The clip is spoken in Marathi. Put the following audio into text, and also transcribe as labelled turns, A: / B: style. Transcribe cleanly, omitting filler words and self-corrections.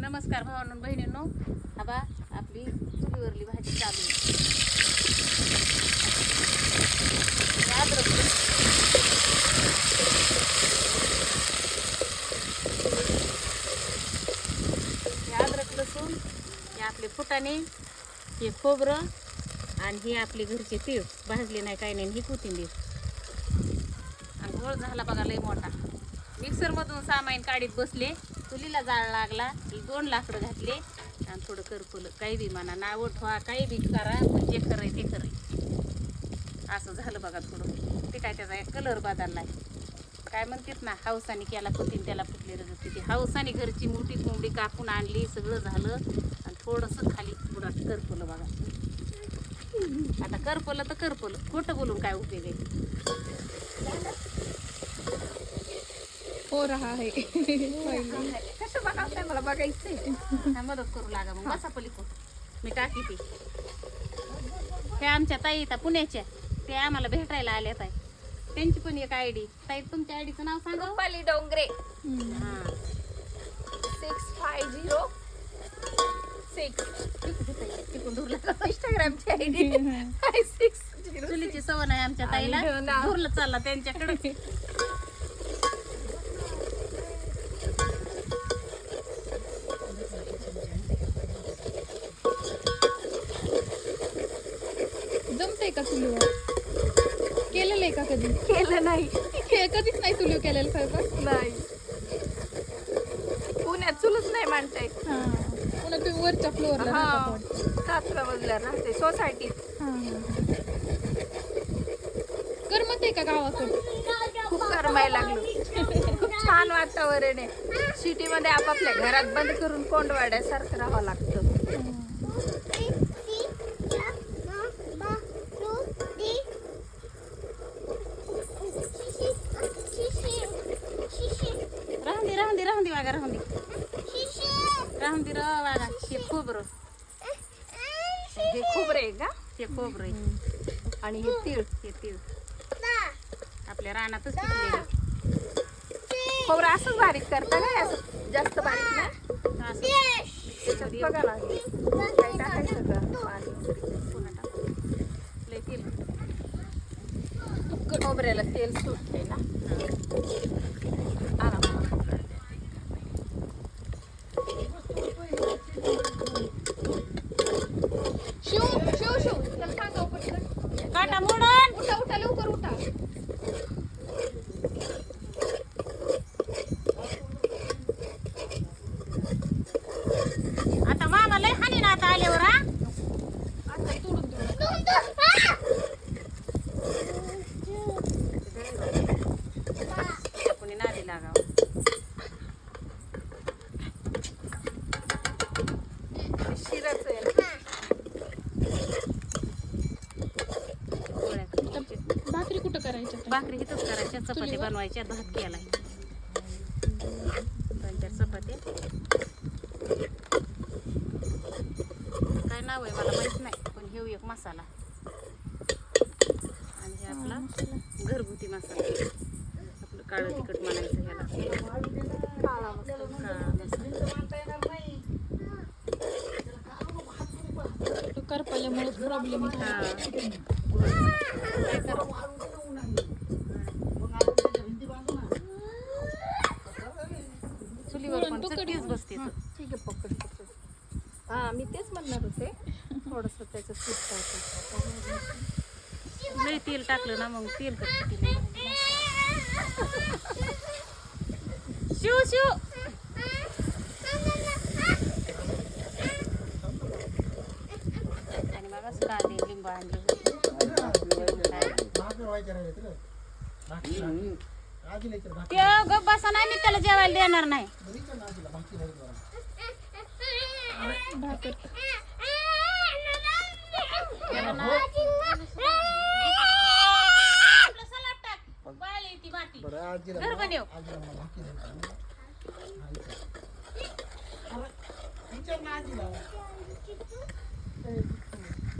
A: नमस्कार भावांनो बहिणींनो. आबा आपली चुलीवरली भाजी चालू आहे. अद्रक लसूण, हे आपले फुटाणे, हे खोबरं आणि हे आपले घरचे तीळ भाजले नाही काही नाही. ही कोथिंबीर आणि गोळ झाला बघा लय मोठा. मिक्सर मधून सामान काढीत बसले, चुलीला जाळ लागला. 2 लाकडं घातले आणि थोडं करपलं. काही बी म्हणा, नाव ठेवा, काही बी करा, पण जे खरंय ते खरंय. असं झालं बघा. थोडं ते काय त्याचा कलर बदललाय. काय म्हणतात ना, हावसाने केला फुटीन त्याला फुटले रगत. ती हावसाने घरची मोठी कोंबडी कापून आणली, सगळं झालं आणि थोडंसं खाली बुडात करपलं बघा. आता करपलं तर करपलं, खोटं बोलून काय उपयोग आहे.
B: हो रहा है.
A: कसं बघावं मला बघायचंय. मदत करू लागा मग. बसा पलीकडून मी टाकी ती. हे आमच्या ताई त्या पुण्याच्या, ते आम्हाला भेटायला आल्यात आहे. त्यांची पण एक आयडी. ताई तुमच्या आयडीचं नाव सांगा.
C: रुपाली डोंगरे.
A: हां
C: 6506
A: तिकडून धुरला.
C: इंस्टाग्रामची आयडी 56.
A: चुलीची सवय आहे आमच्या ताईला. धुरलं चालला त्यांच्याकडे.
B: जमतंय का चुलीवर? केलेलं आहे का कधी?
C: केलं नाही.
B: कधीच नाही चुलीवर केलेलं स्वयंपाक?
C: नाही. पुण्यात चुलच नाही म्हणताय.
B: पुन्हा तुम्ही वरच्या फ्लोअरला राहता वाटतं.
C: 7व्या मजल्यावर राहते सोसायटीत.
B: करमत आहे का गावाकडे?
C: खूप करमायला लागलो. खूप छान वातावरण आहे. सिटीमध्ये आपापल्या घरात बंद करून कोंडवाड्यासारखं राहावं लागतं.
A: राहून दे वागा. राहून दे वागा. हे खोबरं,
C: हे खोबरं आहे का?
A: हे खोबरं आहे.
C: आणि हे तीळ.
A: हे तीळ आपल्या रानातच पिकलेलं.
C: खोबरं असंच बारीक करता काय? असं जास्त बारीक ना.
A: असं
C: त्याच्यात बघा ना, काय टाकायचं का? पाणी
A: पुन्हा टाकू. लय तेल.
C: खोबऱ्याला तेल सुटते ना. आराम.
B: शिव चल सांगा पटकन.
A: काटा मोडून
B: उठा लवकर उठा.
A: आता मामा लय हानी ना आता आल्यावर. हा
B: आता तोडून
A: कोणी नादी लागावं.
C: शिराचं आहे.
B: भाकरी कुठं करायच्या?
A: भाकरी हिथंच करायच्या, चपाती बनवायच्या. भात केलाय 2-4 चपात्या. काय नाव आहे मला माहित नाही, पण हे एक मसाला आणि हे आपला घरगुती मसाला. आपलं काळं तिखट म्हणायचं ह्याला.
C: काळा मसाला.
B: करपाल्यामुळे प्रॉब्लेम
A: चुलीवर पण चटकीच बसते.
C: ठीक आहे, पकड. हा मी तेच म्हणणार होते. थोडस त्याचं तूप टाकायचं.
A: लय तेल टाकलं ना मग तेल करते. शिव आणि मग कांदे लिंबू आणले. ते गप बसा नाही, मी त्याला जेवायला देणार नाही. घर बनव.